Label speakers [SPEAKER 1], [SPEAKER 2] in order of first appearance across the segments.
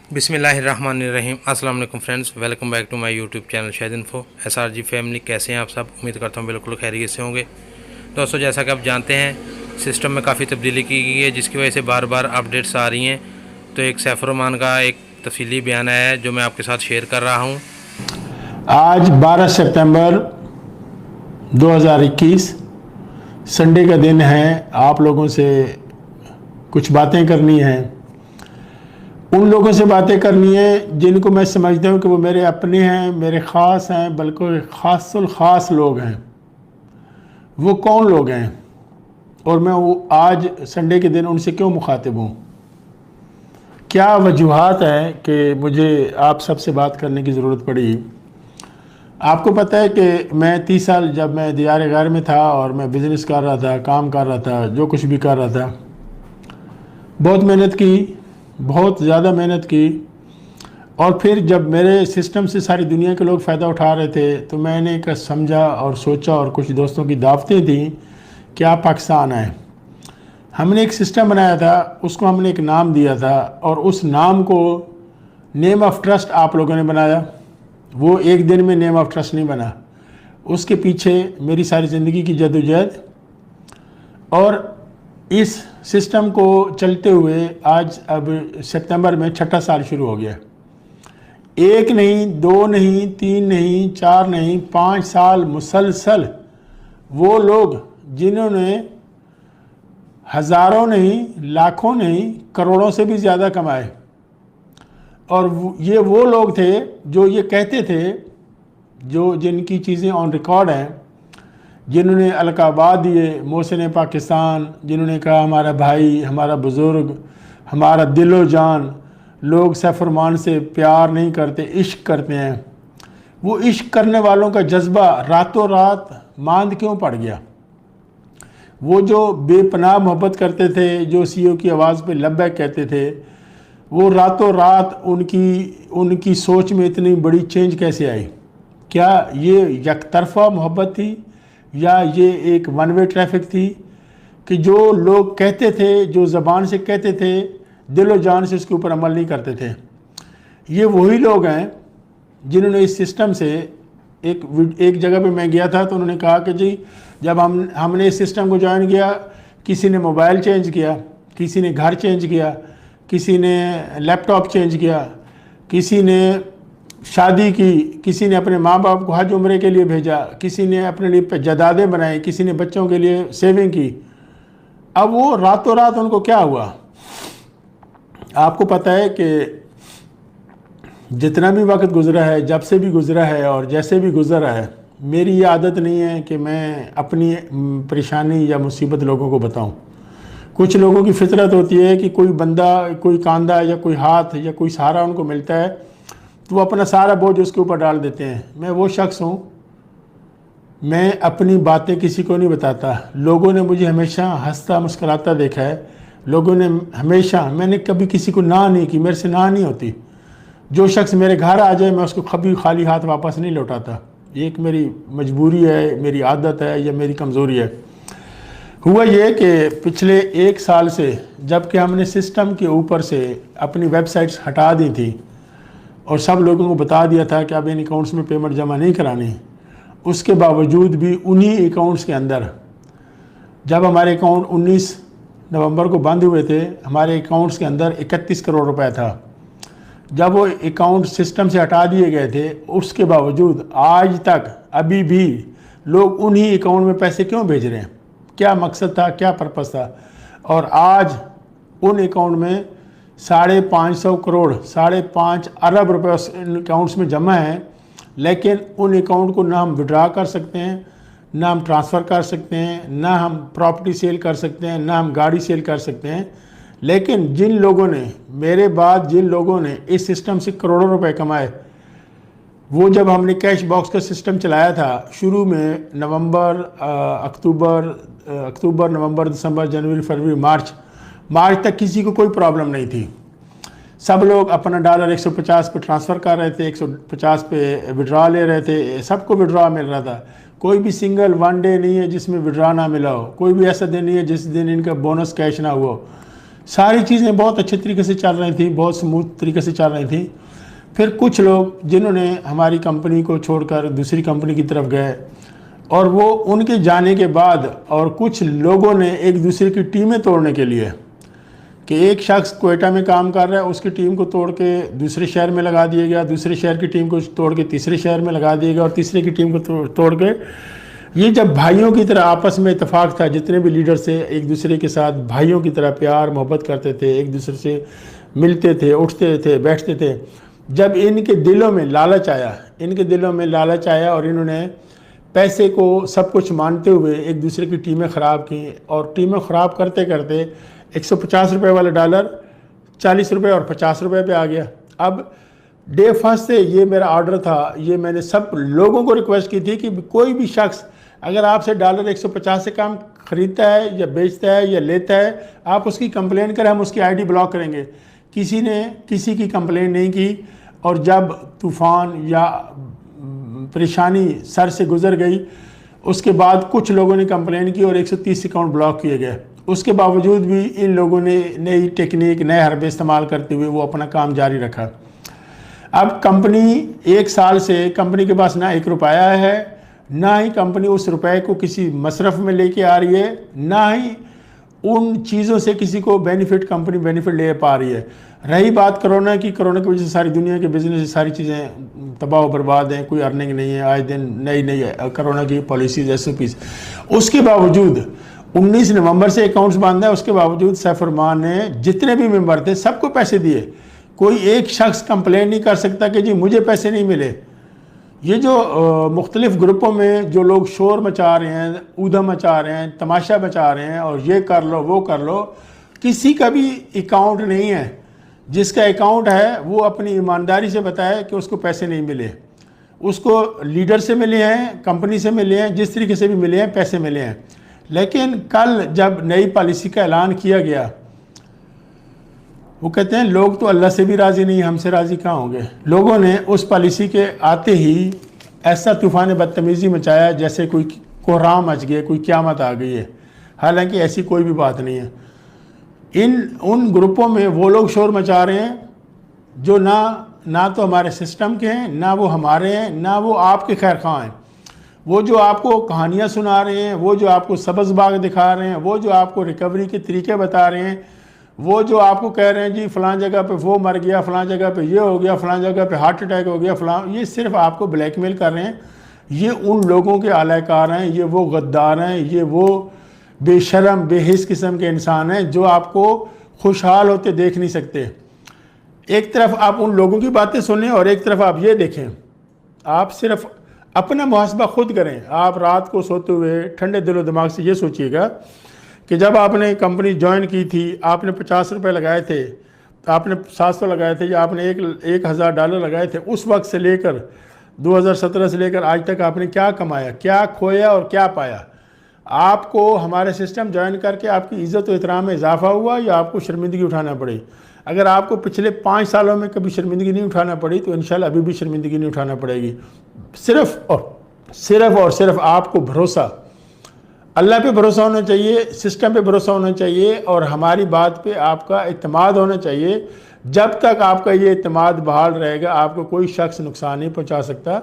[SPEAKER 1] बिस्मिल्लाहिर्रहमानिर्रहीम। अस्सलाम वालेकुम friends, welcome back to my YouTube channel Shahid info. SRG family, कैसे हैं आप सब? उम्मीद करता हूँ बिल्कुल खैरियत से होंगे। दोस्तों, जैसा कि आप जानते हैं, सिस्टम में काफ़ी तब्दीली की गई है, जिसकी वजह से बार बार अपडेट्स आ रही हैं। तो एक सैफुर रहमान का एक तफसीली बयान है जो मैं आपके साथ शेयर कर रहा हूँ।
[SPEAKER 2] आज 12 सितंबर 2021 संडे का दिन है। आप लोगों से कुछ बातें करनी हैं। उन लोगों से बातें करनी है जिनको मैं समझता हूँ कि वो मेरे अपने हैं, मेरे ख़ास हैं, बल्कि ख़ासुल ख़ास लोग हैं। वो कौन लोग हैं और मैं वो आज संडे के दिन उनसे क्यों मुखातिब हूँ? क्या वजूहात है कि मुझे आप सबसे बात करने की ज़रूरत पड़ी? आपको पता है कि मैं 30 साल जब मैं दियार गैर में था और मैं बिज़नेस कर रहा था, काम कर रहा था, जो कुछ भी कर रहा था, बहुत मेहनत की, बहुत ज़्यादा मेहनत की। और फिर जब मेरे सिस्टम से सारी दुनिया के लोग फ़ायदा उठा रहे थे तो मैंने एक समझा और सोचा और कुछ दोस्तों की दावतें दी कि आप पाकिस्तान आएँ। हमने एक सिस्टम बनाया था, उसको हमने एक नाम दिया था और उस नाम को नेम ऑफ़ ट्रस्ट आप लोगों ने बनाया। वो एक दिन में नेम ऑफ़ ट्रस्ट नहीं बना, उसके पीछे मेरी सारी ज़िंदगी की जद्दोजहद और इस सिस्टम को चलते हुए आज अब सितंबर में 6ठा साल शुरू हो गया। एक नहीं, दो नहीं, तीन नहीं, चार नहीं, 5 साल मुसलसल वो लोग जिन्होंने हज़ारों नहीं, लाखों नहीं, करोड़ों से भी ज़्यादा कमाए, और ये वो लोग थे जो ये कहते थे, जो जिनकी चीज़ें ऑन रिकॉर्ड हैं, जिन्होंने अलकाबाद दिए मोहसिन पाकिस्तान, जिन्होंने कहा हमारा भाई, हमारा बुज़ुर्ग, हमारा दिलो जान। लोग सैफुर रहमान से प्यार नहीं करते, इश्क करते हैं। वो इश्क करने वालों का जज्बा रातों रात मांद क्यों पड़ गया? वो जो बेपनाह मोहब्बत करते थे, जो CEO की आवाज़ पे लब्बैक कहते थे, वो रातों रात उनकी सोच में इतनी बड़ी चेंज कैसे आई? क्या ये यकतरफा मोहब्बत थी या ये एक वन वे ट्रैफिक थी कि जो लोग कहते थे, जो ज़बान से कहते थे, दिलो जान से उसके ऊपर अमल नहीं करते थे? ये वही लोग हैं जिन्होंने इस सिस्टम से एक जगह पे मैं गया था तो उन्होंने कहा कि जी, जब हमने इस सिस्टम को ज्वाइन किया, किसी ने मोबाइल चेंज किया, किसी ने घर चेंज किया, किसी ने लैपटॉप चेंज किया, किसी ने शादी की, किसी ने अपने माँ बाप को हज उम्रे के लिए भेजा, किसी ने अपने लिए जदादे बनाए, किसी ने बच्चों के लिए सेविंग की। अब वो रातों रात उनको क्या हुआ? आपको पता है कि जितना भी वक्त गुजरा है, जब से भी गुजरा है और जैसे भी गुजरा है, मेरी ये आदत नहीं है कि मैं अपनी परेशानी या मुसीबत लोगों को बताऊं। कुछ लोगों की फितरत होती है कि कोई बंदा, कोई कांधा या कोई हाथ या कोई सहारा उनको मिलता है तो वो अपना सारा बोझ उसके ऊपर डाल देते हैं। मैं वो शख्स हूँ, मैं अपनी बातें किसी को नहीं बताता। लोगों ने मुझे हमेशा हंसता मुस्कुराता देखा है। लोगों ने हमेशा, मैंने कभी किसी को ना नहीं की, मेरे से ना नहीं होती। जो शख्स मेरे घर आ जाए मैं उसको कभी खाली हाथ वापस नहीं लौटाता। ये एक मेरी मजबूरी है, मेरी आदत है या मेरी कमज़ोरी है। हुआ ये कि पिछले 1 साल से जबकि हमने सिस्टम के ऊपर से अपनी वेबसाइट्स हटा दी थी और सब लोगों को बता दिया था कि अब इन अकाउंट्स में पेमेंट जमा नहीं करानी, उसके बावजूद भी उन्हीं अकाउंट्स के अंदर, जब हमारे अकाउंट 19 नवंबर को बंद हुए थे, हमारे अकाउंट्स के अंदर 31 करोड़ रुपए था। जब वो अकाउंट सिस्टम से हटा दिए गए थे, उसके बावजूद आज तक अभी भी लोग उन्हीं अकाउंट में पैसे क्यों भेज रहे हैं? क्या मकसद था, क्या पर्पस था? और आज उन अकाउंट में 550 करोड़, 5.5 अरब रुपए उस अकाउंट्स में जमा है, लेकिन उन अकाउंट को ना हम विड्रा कर सकते हैं, ना हम ट्रांसफ़र कर सकते हैं, ना हम प्रॉपर्टी सेल कर सकते हैं, ना हम गाड़ी सेल कर सकते हैं। लेकिन जिन लोगों ने, मेरे बाद जिन लोगों ने इस सिस्टम से करोड़ों रुपए कमाए, वो जब हमने कैश बॉक्स का सिस्टम चलाया था शुरू में, अक्टूबर, नवंबर, दिसंबर, जनवरी, फरवरी, मार्च तक किसी को कोई प्रॉब्लम नहीं थी। सब लोग अपना डॉलर 150 पे ट्रांसफ़र कर रहे थे, 150 पे विड्रा ले रहे थे, सबको विड्रा मिल रहा था। कोई भी सिंगल वन डे नहीं है जिसमें विड्रा ना मिला हो, कोई भी ऐसा दिन नहीं है जिस दिन इनका बोनस कैश ना हुआ हो। सारी चीज़ें बहुत अच्छे तरीके से चल रही थी, बहुत स्मूथ तरीके से चल रही थी। फिर कुछ लोग जिन्होंने हमारी कंपनी को छोड़कर दूसरी कंपनी की तरफ गए, और वो उनके जाने के बाद और कुछ लोगों ने एक दूसरे की टीमें तोड़ने के लिए, कि एक शख्स कोयटा में काम कर रहा है, उसकी टीम को तोड़ के दूसरे शहर में लगा दिया गया, दूसरे शहर की टीम को तोड़ के तीसरे शहर में लगा दिया गया, और तीसरे की टीम को तोड़ के, ये जब भाइयों की तरह आपस में इत्तेफाक था, जितने भी लीडर से एक दूसरे के साथ भाइयों की तरह प्यार मोहब्बत करते थे, एक दूसरे से मिलते थे, उठते थे, बैठते थे, जब इनके दिलों में लालच आया और इन्होंने पैसे को सब कुछ मानते हुए एक दूसरे की टीमें ख़राब की, और टीमें ख़राब करते करते 150 रुपये वाला डॉलर 40 रुपये और 50 रुपये पे आ गया। अब डे फर्स्ट से ये मेरा ऑर्डर था, ये मैंने सब लोगों को रिक्वेस्ट की थी कि कोई भी शख्स अगर आपसे डॉलर 150 से कम ख़रीदता है या बेचता है या लेता है, आप उसकी कंप्लेन करें, हम उसकी आईडी ब्लॉक करेंगे। किसी ने किसी की कंप्लेन नहीं की, और जब तूफ़ान या परेशानी सर से गुज़र गई, उसके बाद कुछ लोगों ने कंप्लेन की और 130 अकाउंट ब्लॉक किए गए। उसके बावजूद भी इन लोगों ने नई टेक्निक, नए हरबे इस्तेमाल करते हुए वो अपना काम जारी रखा। अब कंपनी 1 साल से कंपनी के पास ना 1 रुपया है, ना ही कंपनी उस रुपए को किसी मसरफ में लेके आ रही है, ना ही उन चीज़ों से किसी को कंपनी बेनिफिट ले पा रही है। रही बात कोरोना की वजह से सारी दुनिया के बिजनेस, सारी चीज़ें तबाह व बर्बाद हैं, कोई अर्निंग नहीं है, आए दिन नई कोरोना की पॉलिसीज, SOPs। उसके बावजूद 19 नवंबर से अकाउंट्स बंद है, उसके बावजूद सैफ रहमान ने जितने भी मेंबर थे सबको पैसे दिए। कोई एक शख्स कंप्लेन नहीं कर सकता कि जी मुझे पैसे नहीं मिले। ये जो मुख्तलिफ ग्रुपों में जो लोग शोर मचा रहे हैं, ऊधम मचा रहे हैं, तमाशा मचा रहे हैं, और ये कर लो वो कर लो, किसी का भी अकाउंट नहीं है। जिसका अकाउंट है वो अपनी ईमानदारी से बताए कि उसको पैसे नहीं मिले, उसको लीडर से मिले हैं, कंपनी से मिले हैं, जिस तरीके से भी मिले हैं, पैसे मिले हैं। लेकिन कल जब नई पॉलिसी का ऐलान किया गया, वो कहते हैं लोग तो अल्लाह से भी राज़ी नहीं, हमसे राज़ी कहाँ होंगे। लोगों ने उस पॉलिसी के आते ही ऐसा तूफ़ान बदतमीज़ी मचाया जैसे कोई कोहराम मच गया, कोई क़यामत आ गई है। हालांकि ऐसी कोई भी बात नहीं है। उन ग्रुपों में वो लोग शोर मचा रहे हैं जो ना तो हमारे सिस्टम के हैं, ना वो हमारे हैं, ना वो आपके खैर खां हैं। वो जो आपको कहानियाँ सुना रहे हैं, वो जो आपको सब्ज़ बाग दिखा रहे हैं, वो जो आपको रिकवरी के तरीके बता रहे हैं, वो जो आपको कह रहे हैं जी फ़लाँ जगह पे वो मर गया, फ़लाँ जगह पे ये हो गया, फ़लाँ जगह पे हार्ट अटैक हो गया, ये सिर्फ आपको ब्लैकमेल कर रहे हैं। ये उन लोगों के आलाकार हैं, ये वो गद्दार हैं, ये वो बेशरम बेहिस किस्म के इंसान हैं जो आपको खुशहाल होते देख नहीं सकते। एक तरफ आप उन लोगों की बातें सुनें और एक तरफ आप ये देखें। आप सिर्फ अपना मुहासबा खुद करें। आप रात को सोते हुए ठंडे दिलो दिमाग से ये सोचिएगा कि जब आपने कंपनी ज्वाइन की थी, आपने 50 रुपये लगाए थे, तो आपने 700 लगाए थे, या आपने 1000 डॉलर लगाए थे, उस वक्त से लेकर 2017 से लेकर आज तक आपने क्या कमाया, क्या खोया और क्या पाया। आपको हमारे सिस्टम ज्वाइन करके आपकी इज़्ज़त व एहतराम में इजाफा हुआ या आपको शर्मिंदगी उठाना पड़ी। अगर आपको पिछले 5 सालों में कभी शर्मिंदगी नहीं उठाना पड़ी तो इंशाल्लाह अभी भी शर्मिंदगी नहीं उठाना पड़ेगी। सिर्फ और सिर्फ आपको भरोसा, अल्लाह पे भरोसा होना चाहिए, सिस्टम पे भरोसा होना चाहिए, और हमारी बात पे आपका इत्मीनान होना चाहिए। जब तक आपका ये इत्मीनान बहाल रहेगा, आपको कोई शख्स नुकसान नहीं पहुंचा सकता।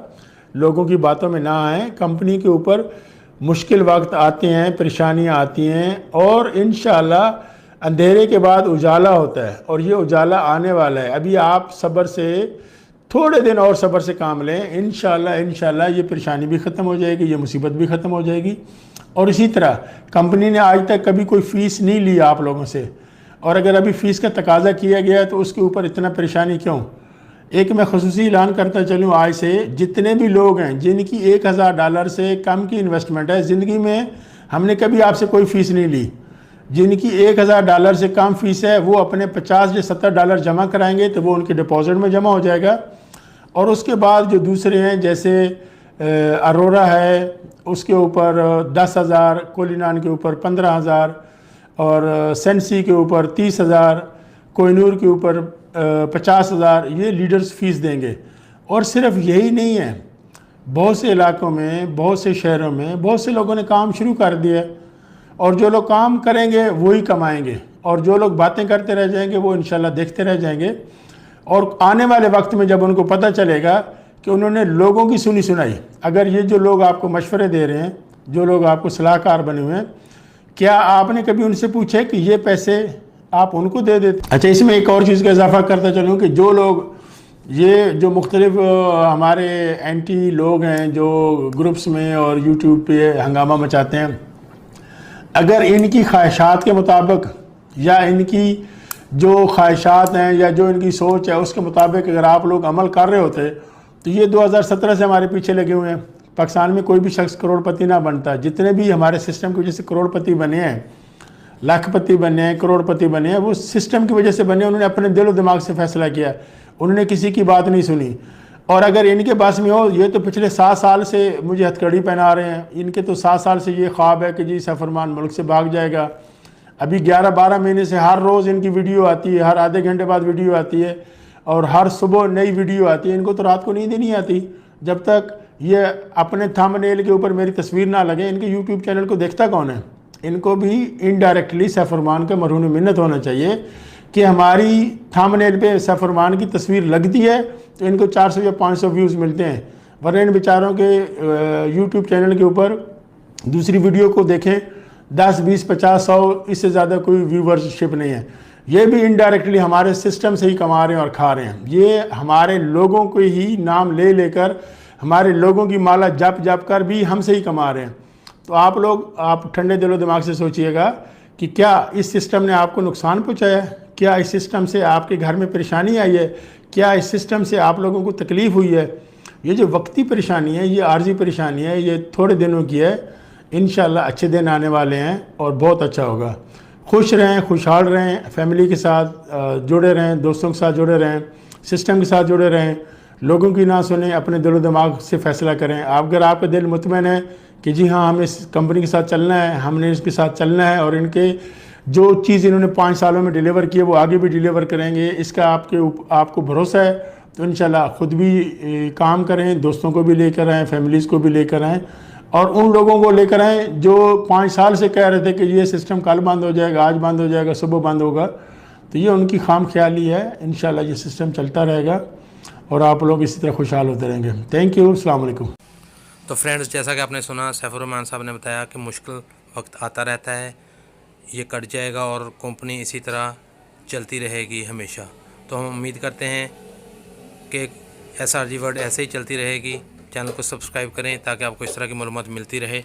[SPEAKER 2] लोगों की बातों में ना आए। कंपनी के ऊपर मुश्किल वक्त आते हैं, परेशानियां आती हैं, और इंशाअल्लाह अंधेरे के बाद उजाला होता है, और ये उजाला आने वाला है। अभी आप सब्र से थोड़े दिन और सब्र से काम लें। इंशाअल्लाह ये परेशानी भी ख़त्म हो जाएगी, ये मुसीबत भी ख़त्म हो जाएगी। और इसी तरह कंपनी ने आज तक कभी कोई फ़ीस नहीं ली आप लोगों से, और अगर अभी फ़ीस का तकाजा किया गया है तो उसके ऊपर इतना परेशानी क्यों। एक मैं ख़ुसूसी ऐलान करता चलूँ आज से, जितने भी लोग हैं जिनकी 1000 डॉलर से कम की इन्वेस्टमेंट है, ज़िंदगी में हमने कभी आपसे कोई फ़ीस नहीं ली। जिनकी 1000 डॉलर से कम फ़ीस है वो अपने 50 या 70 डॉलर जमा कराएंगे तो वो उनके डिपॉजिट में जमा हो जाएगा। और उसके बाद जो दूसरे हैं जैसे अरोरा है, उसके ऊपर 10,000, कोलिनान के ऊपर 15,000, और सेंसी के ऊपर 30,000, कोहिनूर के ऊपर 50,000 ये लीडर्स फ़ीस देंगे। और सिर्फ यही नहीं है, बहुत से इलाकों में, बहुत से शहरों में बहुत से लोगों ने काम शुरू कर दिया, और जो लोग काम करेंगे वही कमाएंगे। और जो लोग बातें करते रह जाएंगे वो इंशाल्लाह देखते रह जाएंगे। और आने वाले वक्त में जब उनको पता चलेगा कि उन्होंने लोगों की सुनी सुनाई, अगर ये जो लोग आपको मशवरे दे रहे हैं, जो लोग आपको सलाहकार बने हुए हैं, क्या आपने कभी उनसे पूछे कि ये पैसे आप उनको दे देते? अच्छा, इसमें एक और चीज़ का इजाफा करता चलूँ कि जो लोग ये जो मुख्तलिफ हमारे एंटी लोग हैं जो ग्रुप्स में और यूट्यूब पे हंगामा मचाते हैं, अगर इनकी ख्वाहिशात के मुताबिक या इनकी जो ख्वाहिशात हैं या जो इनकी सोच है उसके मुताबिक अगर आप लोग अमल कर रहे होते तो ये 2017 से हमारे पीछे लगे हुए हैं। पाकिस्तान में कोई भी शख्स करोड़पति ना बनता। जितने भी हमारे सिस्टम की वजह से करोड़पति बने हैं, लाखपति बने हैं, करोड़पति बने हैं, वो सिस्टम की वजह से बने। उन्होंने अपने दिल और दिमाग से फैसला किया, उन्होंने किसी की बात नहीं सुनी। और अगर इनके पास में हो, ये तो पिछले 7 साल से मुझे हथकड़ी पहना रहे हैं, इनके तो 7 साल से ये ख्वाब है कि जी सफरमान मुल्क से भाग जाएगा। अभी 11-12 महीने से हर रोज़ इनकी वीडियो आती है, हर आधे घंटे बाद वीडियो आती है और हर सुबह नई वीडियो आती है। इनको तो रात को नींद ही नहीं आती जब तक ये अपने थंबनेल के ऊपर मेरी तस्वीर ना लगे। इनके यूट्यूब चैनल को देखता कौन है? इनको भी इनडायरेक्टली सैफुरमान का मरहून मिन्नत होना चाहिए कि हमारी थंबनेल पे सैफुरमान की तस्वीर लगती है तो इनको 400 या 500 व्यूज़ मिलते हैं, वरना इन बेचारों के यूट्यूब चैनल के ऊपर दूसरी वीडियो को देखें 10, 20, 50, 100, इससे ज़्यादा कोई व्यूवरशिप नहीं है। ये भी इनडायरेक्टली हमारे सिस्टम से ही कमा रहे हैं और खा रहे हैं। ये हमारे लोगों को ही नाम ले लेकर, हमारे लोगों की माला जप जप कर भी हमसे ही कमा रहे हैं। तो आप लोग आप ठंडे दिलो दिमाग से सोचिएगा कि क्या इस सिस्टम ने आपको नुकसान पहुँचाया है? क्या इस सिस्टम से आपके घर में परेशानी आई है? क्या इस सिस्टम से आप लोगों को तकलीफ़ हुई है? ये जो वक्ती परेशानी है, ये आर्जी परेशानी है, ये थोड़े दिनों की है। इंशाल्लाह अच्छे दिन आने वाले हैं और बहुत अच्छा होगा। खुश रहें, खुशहाल रहें, फैमिली के साथ जुड़े रहें, दोस्तों के साथ जुड़े रहें, सिस्टम के साथ जुड़े रहें, लोगों की ना सुने, अपने दिलो दिमाग से फ़ैसला करें। अगर आपका दिल मुतमईन है कि जी हाँ हमें इस कंपनी के साथ चलना है, हमने इसके साथ चलना है और इनके जो चीज़ इन्होंने 5 सालों में डिलीवर की है वो आगे भी डिलीवर करेंगे, इसका आपको भरोसा है, तो इंशाल्लाह ख़ुद भी काम करें, दोस्तों को भी लेकर आएँ, फैमिलीज़ को भी लेकर आएँ और उन लोगों को लेकर आएँ जो 5 साल से कह रहे थे कि ये सिस्टम कल बंद हो जाएगा, आज बंद हो जाएगा, सुबह बंद होगा। तो ये उनकी खाम ख्याली है। इंशाल्लाह ये सिस्टम चलता रहेगा और आप लोग इसी तरह खुशहाल होते रहेंगे। थैंक यू, अस्सलाम वालेकुम।
[SPEAKER 1] तो फ्रेंड्स, जैसा कि आपने सुना, सैफुररहमान साहब ने बताया कि मुश्किल वक्त आता रहता है, ये कट जाएगा और कंपनी इसी तरह चलती रहेगी हमेशा। तो हम उम्मीद करते हैं कि SRG वर्ल्ड ऐसे ही चलती रहेगी। चैनल को सब्सक्राइब करें ताकि आपको इस तरह की मालूमात मिलती रहे।